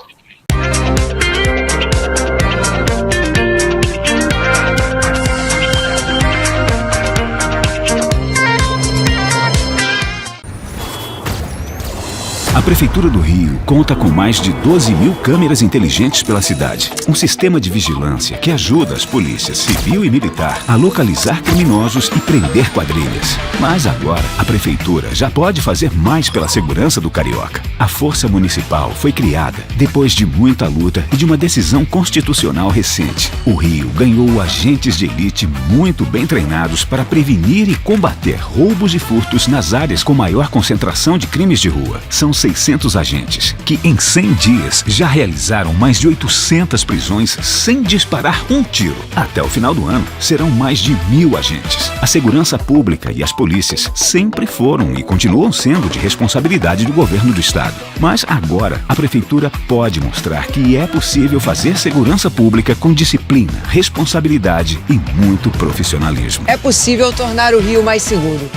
A Prefeitura do Rio conta com mais de 12 mil câmeras inteligentes pela cidade. Um sistema de vigilância que ajuda as polícias civil e militar a localizar criminosos e prender quadrilhas. Mas agora, a Prefeitura já pode fazer mais pela segurança do carioca. A Força Municipal foi criada depois de muita luta e de uma decisão constitucional recente. O Rio ganhou agentes de elite muito bem treinados para prevenir e combater roubos e furtos nas áreas com maior concentração de crimes de rua. São 600 agentes, que em 100 dias já realizaram mais de 800 prisões sem disparar um tiro. Até o final do ano, serão mais de 1.000 agentes. A segurança pública e as polícias sempre foram e continuam sendo de responsabilidade do governo do estado. Mas agora, a prefeitura pode mostrar que é possível fazer segurança pública com disciplina, responsabilidade e muito profissionalismo. É possível tornar o Rio mais seguro.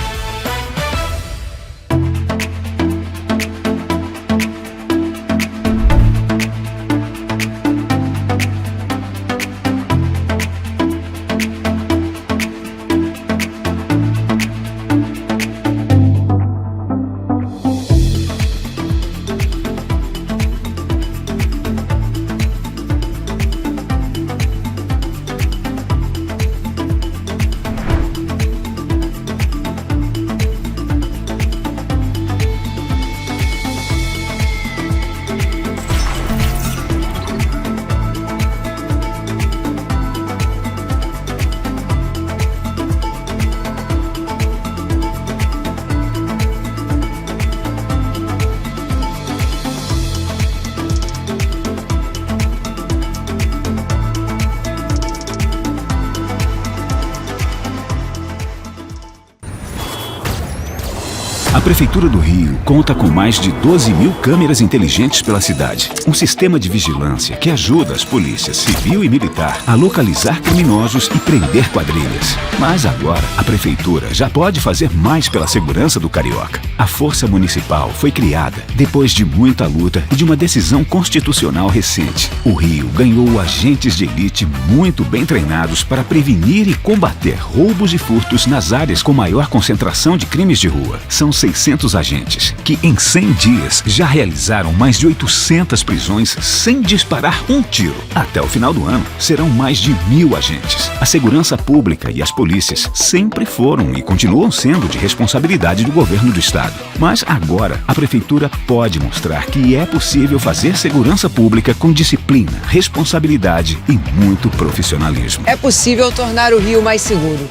Prefeitura do Rio conta com mais de 12 mil câmeras inteligentes pela cidade. Um sistema de vigilância que ajuda as polícias civil e militar a localizar criminosos e prender quadrilhas. Mas agora, a Prefeitura já pode fazer mais pela segurança do carioca. A Força Municipal foi criada depois de muita luta e de uma decisão constitucional recente. O Rio ganhou agentes de elite muito bem treinados para prevenir e combater roubos e furtos nas áreas com maior concentração de crimes de rua. São 600 agentes que, em 100 dias, já realizaram mais de 800 prisões sem disparar um tiro. Até o final do ano, serão mais de 1.000 agentes. A segurança pública e as polícias sempre foram e continuam sendo de responsabilidade do governo do estado. Mas agora, a Prefeitura pode mostrar que é possível fazer segurança pública com disciplina, responsabilidade e muito profissionalismo. É possível tornar o Rio mais seguro.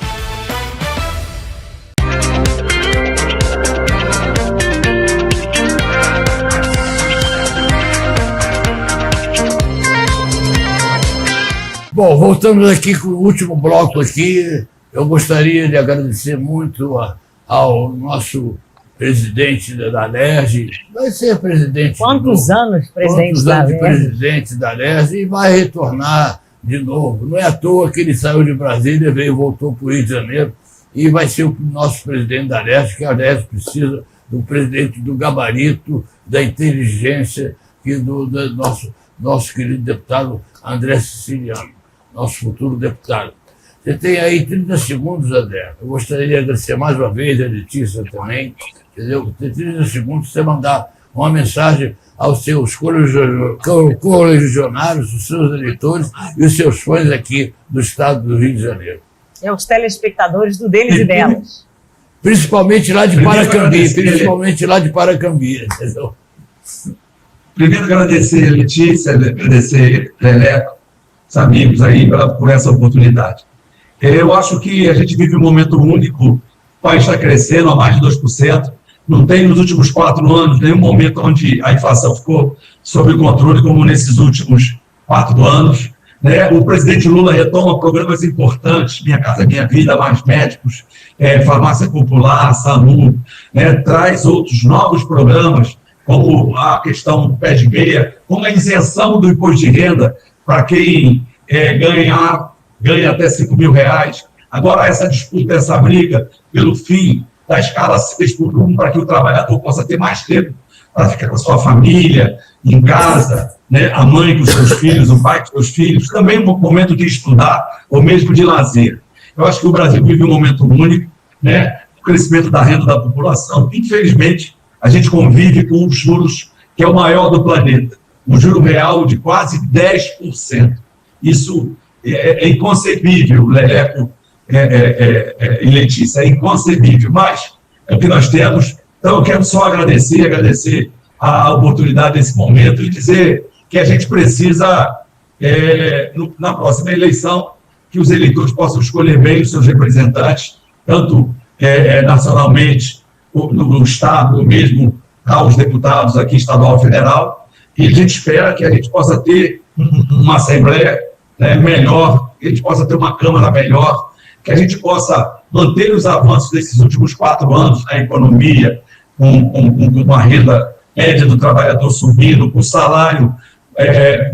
Bom, voltamos aqui com o último bloco aqui. Eu gostaria de agradecer muito ao nosso presidente da LERJ. Vai ser presidente. Quantos anos presidente da LERJ? Presidente da LERJ e vai retornar de novo. Não é à toa que ele saiu de Brasília, voltou para o Rio de Janeiro e vai ser o nosso presidente da LERJ, que a LERJ precisa do presidente do gabarito, da inteligência e do nosso querido deputado André Siciliano, nosso futuro deputado. Você tem aí 30 segundos, André. Eu gostaria de agradecer mais uma vez a Letícia também. Entendeu? Tem 30 segundos para você mandar uma mensagem aos seus correligionários, os seus eleitores e os seus fãs aqui do estado do Rio de Janeiro. É os telespectadores do Deles e Delas. Principalmente lá de Paracambi, entendeu? Primeiro agradecer a Letícia, agradecer Leleco, os amigos aí por essa oportunidade. Eu acho que a gente vive um momento único, o país está crescendo a mais de 2%, não tem nos últimos 4 anos nenhum momento onde a inflação ficou sob controle como nesses últimos 4 anos. Né? O presidente Lula retoma programas importantes, Minha Casa Minha Vida, Mais Médicos, Farmácia Popular, SAMU, né? Traz outros novos programas, como a questão do pé de meia, como a isenção do imposto de renda para quem ganha até R$5.000. Agora, essa disputa, essa briga pelo fim da escala 6x1, para que o trabalhador possa ter mais tempo para ficar com a sua família, em casa, né? A mãe com os seus filhos, o pai com os seus filhos, também um momento de estudar, ou mesmo de lazer. Eu acho que o Brasil vive um momento único, né? O crescimento da renda da população. Infelizmente, a gente convive com os juros que é o maior do planeta, um juro real de quase 10%. Isso é inconcebível, Leleco e Letícia, é inconcebível, mas é o que nós temos. Então, eu quero só agradecer a oportunidade desse momento e dizer que a gente precisa, na próxima eleição, que os eleitores possam escolher bem os seus representantes, tanto nacionalmente, no Estado, ou mesmo aos deputados aqui, estadual e federal, e a gente espera que a gente possa ter uma Assembleia melhor, que a gente possa ter uma Câmara melhor, que a gente possa manter os avanços desses últimos 4 anos na economia, com uma renda média do trabalhador subindo, com salário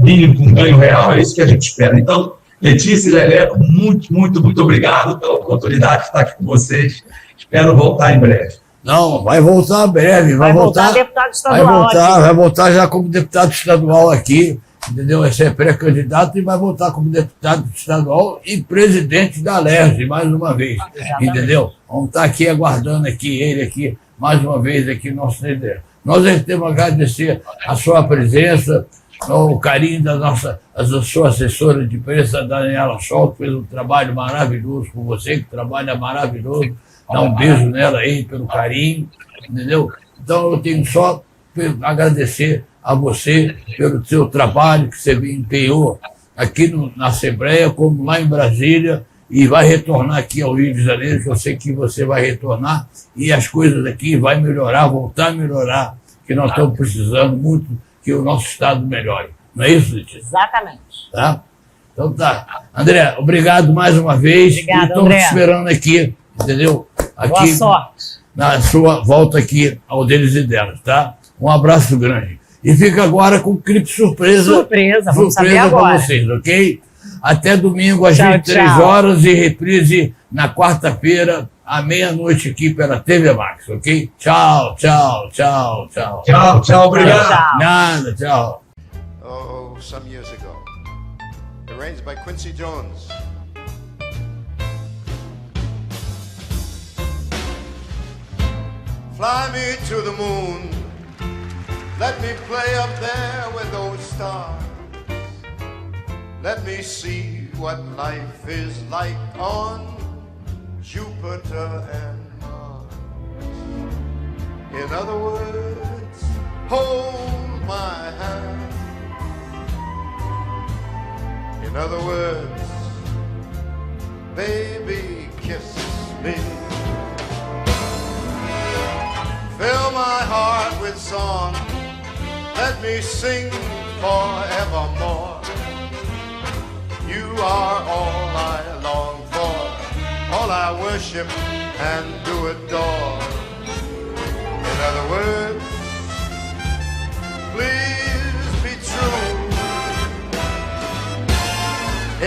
mínimo, com ganho real, é isso que a gente espera. Então, Letícia e Leleco, muito, muito, muito obrigado pela oportunidade de estar aqui com vocês. Espero voltar em breve. Não, vai voltar breve. Vai voltar deputado estadual. Vai voltar já como deputado estadual aqui, entendeu? Esse é pré-candidato e vai voltar como deputado estadual e presidente da LERJ, mais uma vez. Exatamente. Entendeu? Vamos estar aqui aguardando ele aqui, mais uma vez, aqui no nosso líder. Nós temos que agradecer a sua presença, o carinho da sua assessora de imprensa, Daniela Scholl, que fez um trabalho maravilhoso com você, que trabalha maravilhoso. Dá um beijo nela aí, pelo carinho, entendeu? Então, eu tenho só agradecer a você pelo seu trabalho que você empenhou aqui na Assembleia, como lá em Brasília, e vai retornar aqui ao Rio de Janeiro, que eu sei que você vai retornar, e as coisas aqui vão melhorar, voltar a melhorar, que nós estamos precisando muito que o nosso Estado melhore. Não é isso, Letícia? Exatamente. Tá? Então tá. André, obrigado mais uma vez. Obrigado, Estamos te esperando aqui, entendeu? Aqui, boa sorte. na sua volta aqui ao Deles e Delas, tá? Um abraço grande. E fica agora com o clipe surpresa. Surpresa, vamos saber para agora. vocês, ok? Até domingo às Tchau, 23 tchau. horas e reprise na quarta-feira, à meia-noite aqui pela TV Max, ok? Tchau, tchau, tchau, tchau. Tchau, tchau, obrigado. Tchau. Nada, tchau. Oh, some years ago. Arranged by Quincy Jones. Fly me to the moon. Let me play up there with those stars. Let me see what life is like on Jupiter and Mars. In other words, hold my hand. In other words, baby, kiss me. Fill my heart with song. Let me sing forevermore. You are all I long for, all I worship and do adore. In other words, please be true.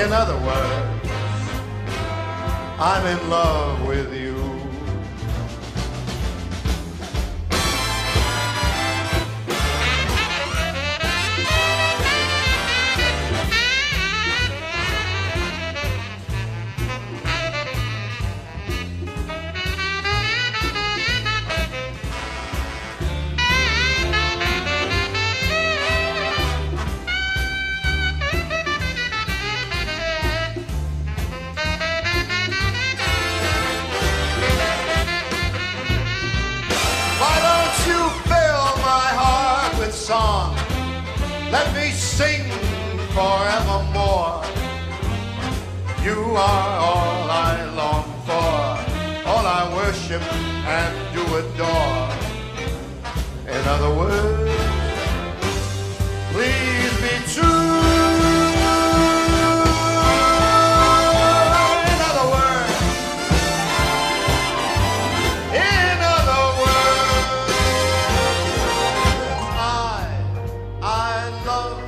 In other words, I'm in love with you. Song. Let me sing forevermore. You are all I long for, all I worship and do adore. In other words, please be true. In other words, I love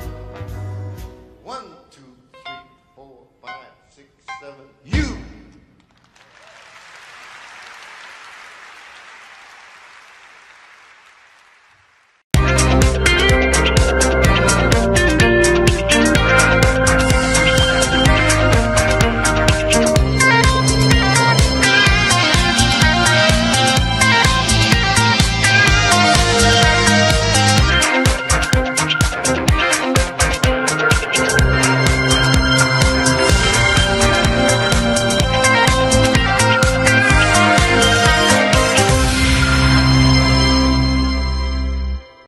1, 2, 3, 4, 5, 6, 7.